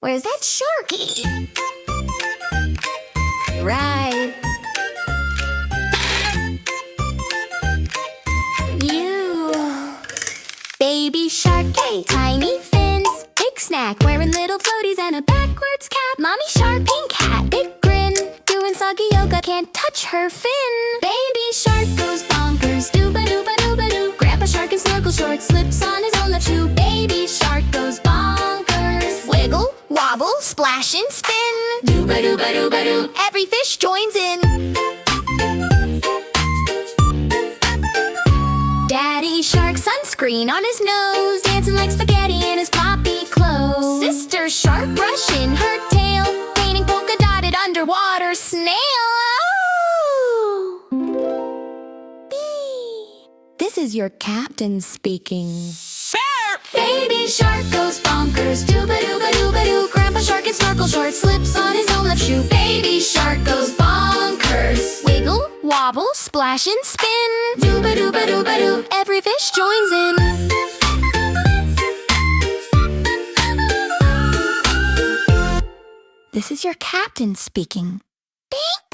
Where's that sharky? Right. You. Baby shark, hey, tiny fins. Big snack, wearing little floaties and a backwards cap. Mommy shark, pink hat, big grin. Doing soggy yoga, can't touch her fin. Baby shark goes bonkers, dooba-dooba-dooba-doo. Grandpa shark in snorkel shorts, slips on his own left shoe. Baby shark goes bonkers. Wiggle, wobble, splash and spin. Dooba-dooba-dooba-doo. Every fish joins in. Daddy shark, sunscreen on his nose, dancing like spaghetti in his poppy clothes. Sister shark, brushing her tail, painting polka-dotted underwater snail. Oh. Bee. This is your captain speaking. Baby shark goes bonkers, dooba-dooba-dooba-doo. Grandpa shark in snorkel shorts, slips on his own left shoe. Baby shark goes bonkers. Wiggle, wobble, splash and spin. Dooba-dooba-dooba-doo. Every fish joins in. This is your captain speaking. Thank